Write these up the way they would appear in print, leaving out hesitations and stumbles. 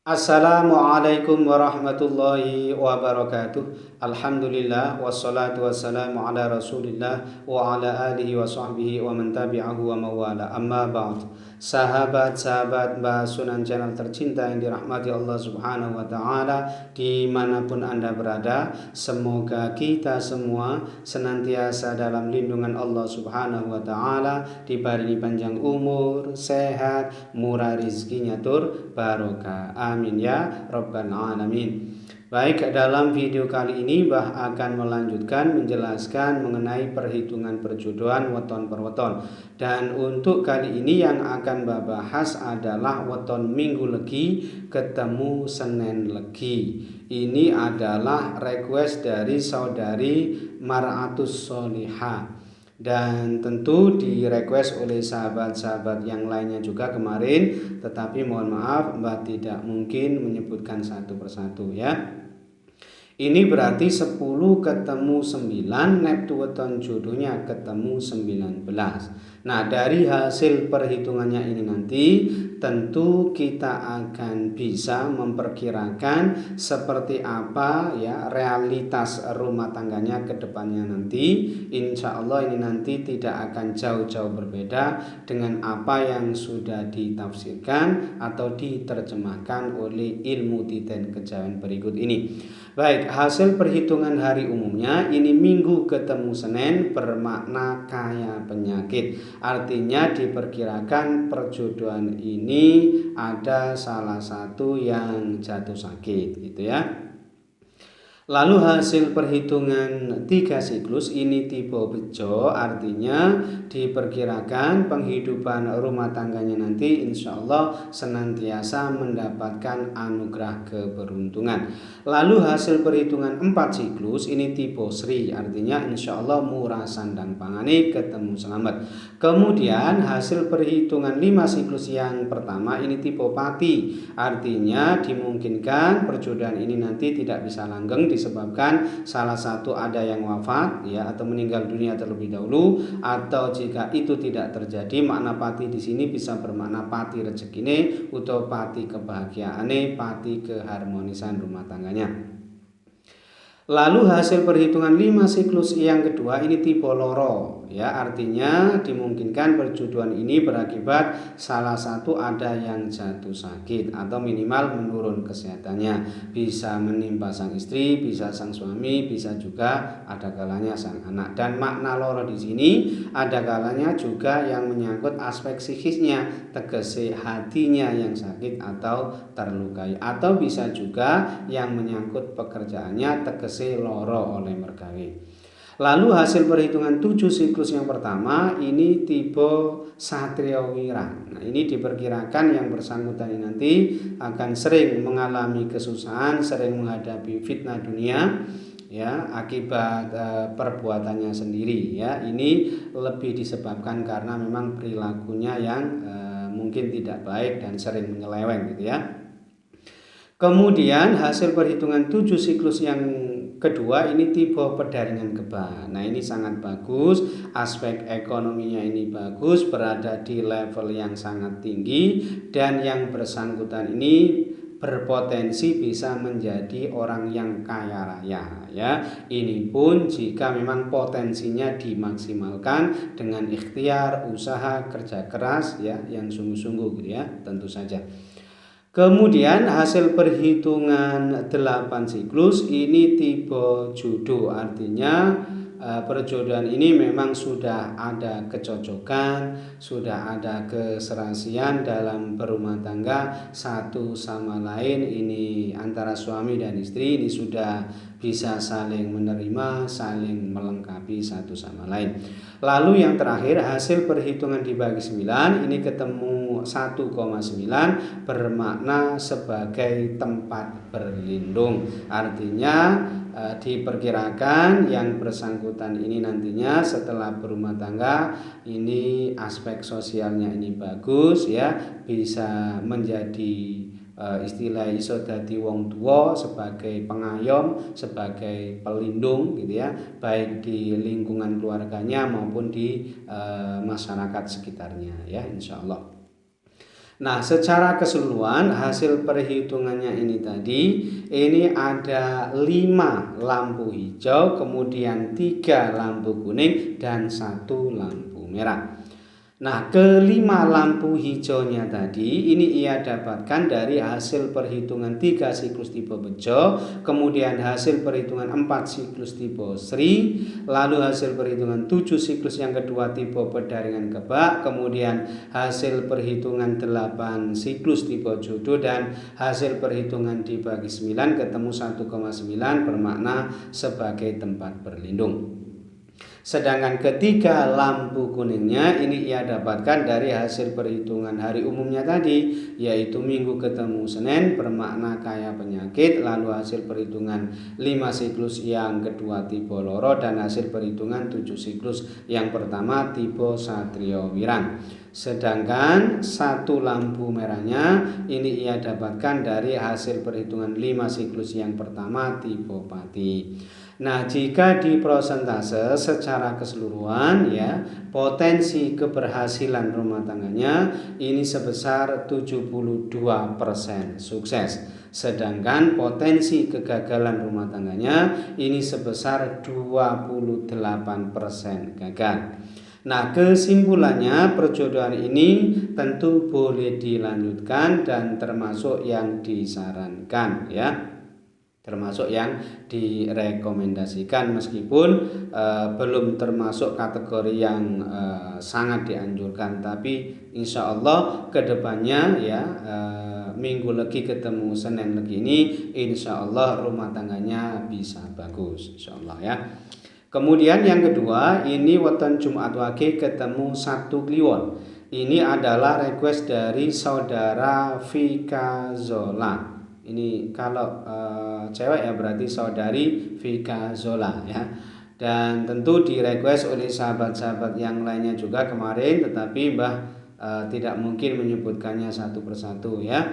Assalamualaikum warahmatullahi wabarakatuh. Alhamdulillah wassalatu wassalamu ala Rasulillah wa ala alihi wa sahbihi wa man tabi'ahu wa mawala. Amma ba'd. Sahabat-sahabat Mbah Sunan channel tercinta yang dirahmati Allah Subhanahu wa taala dimanapun Anda berada, semoga kita semua senantiasa dalam lindungan Allah Subhanahu wa taala, dibaringi panjang umur, sehat, murah rizkinya tur barokah. Amin ya rabbal alamin. Baik, dalam video kali ini Mbah akan melanjutkan menjelaskan mengenai perhitungan perjodohan weton per weton. Dan untuk kali ini yang akan Mbah bahas adalah weton Minggu Legi ketemu Senin Legi. Ini adalah request dari saudari Mar'atus Solihah. Dan tentu di request oleh sahabat-sahabat yang lainnya juga kemarin, tetapi mohon maaf Mbak tidak mungkin menyebutkan satu persatu ya. Ini berarti 10 ketemu 9, neptu weton jodohnya ketemu 19. Nah, dari hasil perhitungannya ini nanti tentu kita akan bisa memperkirakan seperti apa ya realitas rumah tangganya ke depannya nanti. Insya Allah ini nanti tidak akan jauh-jauh berbeda dengan apa yang sudah ditafsirkan atau diterjemahkan oleh ilmu titen kejawen berikut ini. Baik, hasil perhitungan hari umumnya ini Minggu ketemu Senin bermakna kaya penyakit. Artinya diperkirakan perjodohan ini ada salah satu yang jatuh sakit gitu ya. Lalu hasil perhitungan 3 siklus ini tipe bejo, artinya diperkirakan penghidupan rumah tangganya nanti insya Allah senantiasa mendapatkan anugerah keberuntungan. Lalu hasil perhitungan 4 siklus ini tipe Sri, artinya insya Allah murah sandang pangane ketemu selamat. Kemudian hasil perhitungan 5 siklus yang pertama ini tipe Pati, artinya dimungkinkan perjodohan ini nanti tidak bisa langgeng disebabkan salah satu ada yang wafat ya atau meninggal dunia terlebih dahulu, atau jika itu tidak terjadi makna pati di sini bisa bermakna pati rezekine atau pati kebahagiaane, pati keharmonisan rumah tangganya. Lalu hasil perhitungan 5 siklus yang kedua ini tipe loro ya, artinya dimungkinkan perjodohan ini berakibat salah satu ada yang jatuh sakit atau minimal menurun kesehatannya. Bisa menimpa sang istri, bisa sang suami, bisa juga ada kalanya sang anak. Dan makna loro di sini ada kalanya juga yang menyangkut aspek psikisnya, tegese hatinya yang sakit atau terlukai, atau bisa juga yang menyangkut pekerjaannya, tegese loro oleh mergawe. Lalu hasil perhitungan 7 siklus yang pertama ini tipe Satrio Wira. Nah, ini diperkirakan yang bersangkutan ini nanti akan sering mengalami kesusahan, sering menghadapi fitnah dunia ya akibat perbuatannya sendiri ya. Ini lebih disebabkan karena memang perilakunya yang mungkin tidak baik dan sering menyeleweng gitu ya. Kemudian hasil perhitungan 7 siklus yang kedua ini tipe Pedaringan Keba. Nah, ini sangat bagus, aspek ekonominya ini bagus, berada di level yang sangat tinggi, dan yang bersangkutan ini berpotensi bisa menjadi orang yang kaya raya ya. Ini pun jika memang potensinya dimaksimalkan dengan ikhtiar, usaha, kerja keras ya yang sungguh-sungguh gitu ya, tentu saja. Kemudian hasil perhitungan 8 siklus ini tipe jodoh, artinya perjodohan ini memang sudah ada kecocokan, sudah ada keserasian dalam berumah tangga satu sama lain, ini antara suami dan istri ini sudah bisa saling menerima, saling melengkapi satu sama lain. Lalu yang terakhir hasil perhitungan dibagi 9 ini ketemu 1,9 bermakna sebagai tempat berlindung, artinya diperkirakan yang bersangkutan ini nantinya setelah berumah tangga ini aspek sosialnya ini bagus ya, bisa menjadi istilah iso dadi wong tua sebagai pengayom, sebagai pelindung gitu ya, baik di lingkungan keluarganya maupun di masyarakat sekitarnya ya, insya Allah. Nah, secara keseluruhan hasil perhitungannya ini tadi, ini ada 5 lampu hijau, kemudian 3 lampu kuning, dan 1 lampu merah. Nah, kelima lampu hijaunya tadi ini ia dapatkan dari hasil perhitungan 3 siklus tipe Bejo, kemudian hasil perhitungan 4 siklus tipe Sri, lalu hasil perhitungan 7 siklus yang kedua tipe Pedaringan Kebak, kemudian hasil perhitungan 8 siklus tipe Jodoh, dan hasil perhitungan dibagi 9 ketemu 1,9 bermakna sebagai tempat berlindung. Sedangkan ketiga lampu kuningnya ini ia dapatkan dari hasil perhitungan hari umumnya tadi, yaitu Minggu ketemu Senin bermakna kaya penyakit, lalu hasil perhitungan 5 siklus yang kedua tipe Loro, dan hasil perhitungan 7 siklus yang pertama tipe Satrio Wirang. Sedangkan 1 lampu merahnya ini ia dapatkan dari hasil perhitungan 5 siklus yang pertama tipe Pati. Nah, jika di prosentase secara keseluruhan ya, potensi keberhasilan rumah tangganya ini sebesar 72% sukses. Sedangkan potensi kegagalan rumah tangganya ini sebesar 28% gagal. Nah, kesimpulannya perjodohan ini tentu boleh dilanjutkan dan termasuk yang disarankan ya. Termasuk yang direkomendasikan meskipun belum termasuk kategori yang sangat dianjurkan, tapi insya Allah kedepannya ya minggu lagi ketemu Senin lagi ini insya Allah rumah tangganya bisa bagus insya Allah ya. Kemudian yang kedua ini weton Jumat Wage ketemu Sabtu Kliwon. Ini adalah request dari saudara Vika Zola. Ini kalau cewek ya berarti saudari Vika Zola ya. Dan tentu di request oleh sahabat-sahabat yang lainnya juga kemarin, tetapi Mbah tidak mungkin menyebutkannya satu persatu ya.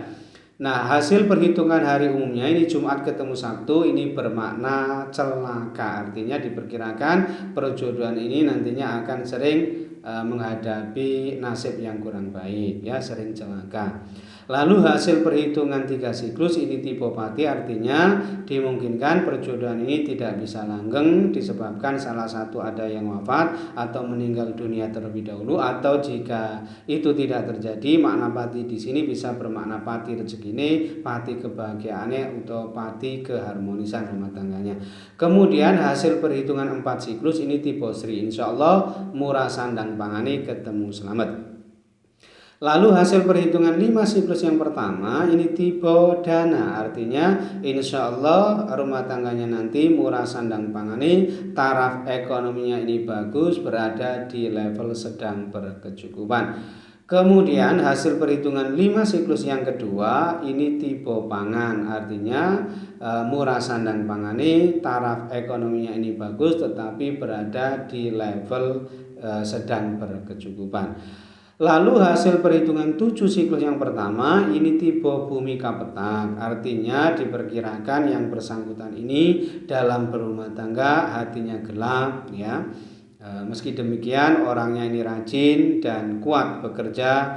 Nah, hasil perhitungan hari umumnya ini Jumat ketemu Sabtu ini bermakna celaka. Artinya diperkirakan perjodohan ini nantinya akan sering menghadapi nasib yang kurang baik ya, sering celaka. Lalu hasil perhitungan 3 siklus ini tipe Pati, artinya dimungkinkan perjodohan ini tidak bisa langgeng disebabkan salah satu ada yang wafat atau meninggal dunia terlebih dahulu, atau jika itu tidak terjadi makna Pati di sini bisa bermakna Pati rezekine, Pati kebahagiaannya, atau Pati keharmonisan rumah tangganya. Kemudian hasil perhitungan 4 siklus ini tipe Sri, insya Allah murah sandang pangane ketemu selamat. Lalu hasil perhitungan 5 siklus yang pertama ini tipe Dana, artinya insya Allah rumah tangganya nanti murah sandang pangane, taraf ekonominya ini bagus, berada di level sedang berkecukupan. Kemudian hasil perhitungan 5 siklus yang kedua ini tipe Pangan, artinya murah sandang pangane, taraf ekonominya ini bagus tetapi berada di level sedang berkecukupan. Lalu hasil perhitungan 7 siklus yang pertama ini tipe Bumi Kapetak, artinya diperkirakan yang bersangkutan ini dalam berumah tangga hatinya gelap ya. Meski demikian orangnya ini rajin dan kuat bekerja,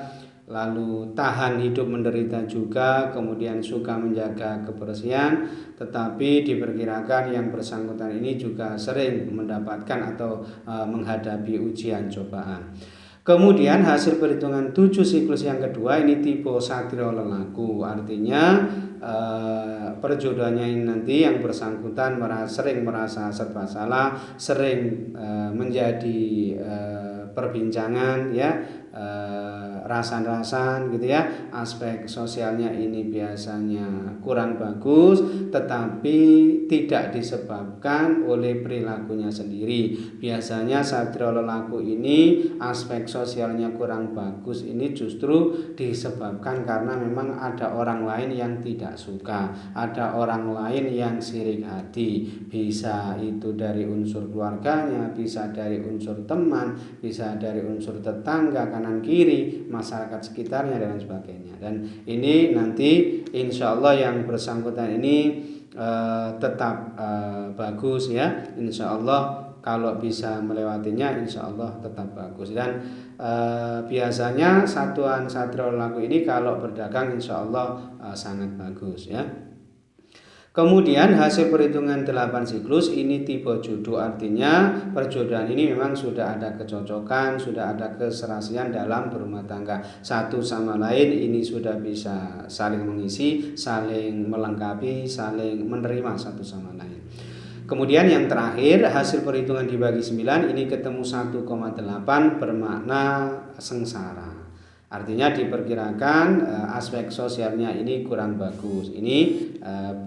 lalu tahan hidup menderita juga, kemudian suka menjaga kebersihan, tetapi diperkirakan yang bersangkutan ini juga sering mendapatkan atau menghadapi ujian cobaan. Kemudian hasil perhitungan 7 siklus yang kedua ini tipe Satrio Lelaku, artinya perjodohannya ini nanti yang bersangkutan sering merasa serba salah, sering menjadi perbincangan ya, rasan-rasan gitu ya, aspek sosialnya ini biasanya kurang bagus, tetapi tidak disebabkan oleh perilakunya sendiri. Biasanya Satrio Lelaku ini aspek sosialnya kurang bagus ini justru disebabkan karena memang ada orang lain yang tidak suka, ada orang lain yang sirik hati, bisa itu dari unsur keluarganya, bisa dari unsur teman, bisa dari unsur tetangga kanan kiri, masyarakat sekitarnya dan sebagainya. Dan ini nanti insya Allah yang bersangkutan ini tetap bagus ya, insya Allah kalau bisa melewatinya insya Allah tetap bagus. Dan biasanya satuan Satrio Laku ini kalau berdagang insya Allah sangat bagus ya. Kemudian hasil perhitungan 8 siklus ini tipe jodoh, artinya perjodohan ini memang sudah ada kecocokan, sudah ada keserasian dalam berumah tangga. Satu sama lain ini sudah bisa saling mengisi, saling melengkapi, saling menerima satu sama lain. Kemudian yang terakhir hasil perhitungan dibagi 9 ini ketemu 1,8 bermakna sengsara. Artinya diperkirakan aspek sosialnya ini kurang bagus. Ini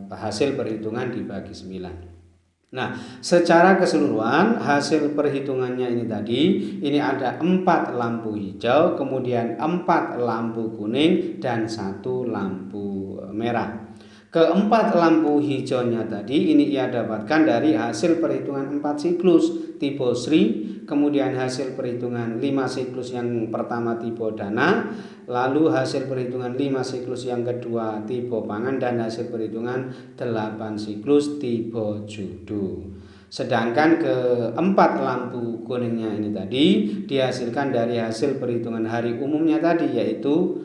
hasil perhitungan dibagi 9. Nah, secara keseluruhan hasil perhitungannya ini tadi, ini ada 4 lampu hijau, kemudian 4 lampu kuning, dan 1 lampu merah. Keempat lampu hijaunya tadi ini ia dapatkan dari hasil perhitungan 4 siklus tipe Sri, kemudian hasil perhitungan 5 siklus yang pertama tipe Dana, lalu hasil perhitungan 5 siklus yang kedua tipe Pangan, dan hasil perhitungan 8 siklus tipe Jodoh. Sedangkan keempat lampu kuningnya ini tadi dihasilkan dari hasil perhitungan hari umumnya tadi, yaitu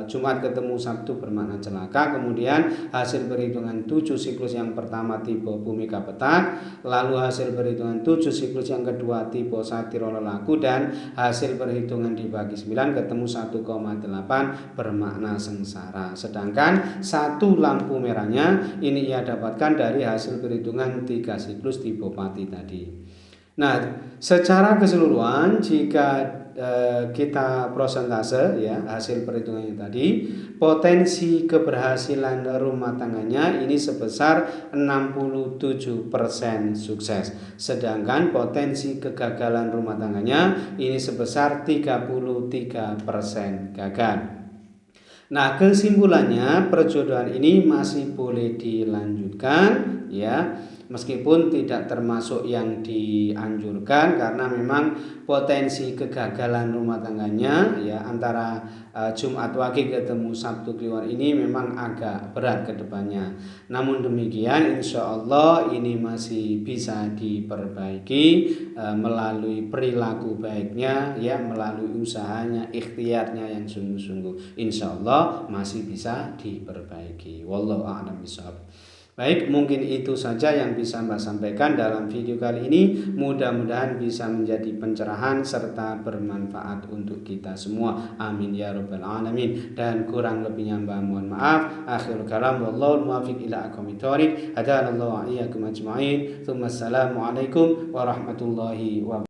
Jumat ketemu Sabtu bermakna celaka. Kemudian hasil perhitungan 7 siklus yang pertama tipe Bhumika Petak, lalu hasil perhitungan 7 siklus yang kedua tipe Satrio Lelaku, dan hasil perhitungan dibagi 9 ketemu 1,8 bermakna sengsara. Sedangkan 1 lampu merahnya ini ia dapatkan dari hasil perhitungan 3 siklus tipe Pati tadi. Nah, secara keseluruhan jika kita prosentase ya hasil perhitungannya tadi, potensi keberhasilan rumah tangganya ini sebesar 67% sukses, sedangkan potensi kegagalan rumah tangganya ini sebesar 33% gagal. Nah, kesimpulannya perjodohan ini masih boleh dilanjutkan ya, meskipun tidak termasuk yang dianjurkan, karena memang potensi kegagalan rumah tangganya ya antara Jumat Wage ketemu Sabtu Kliwon ini memang agak berat ke depannya. Namun demikian insya Allah ini masih bisa diperbaiki melalui perilaku baiknya ya, melalui usahanya, ikhtiarnya yang sungguh-sungguh, insya Allah masih bisa diperbaiki. Wallahu a'lam bishawab. Baik, mungkin itu saja yang bisa Mbak sampaikan dalam video kali ini. Mudah-mudahan bisa menjadi pencerahan serta bermanfaat untuk kita semua. Amin ya rabbal alamin. Dan kurang lebihnya Mbak mohon maaf. Akhirul kalam wallahul muwaffiq ila aqwamit thoriq. Hadanallahu wa iyyakum ajma'in. Assalamualaikum warahmatullahi wabarakatuh.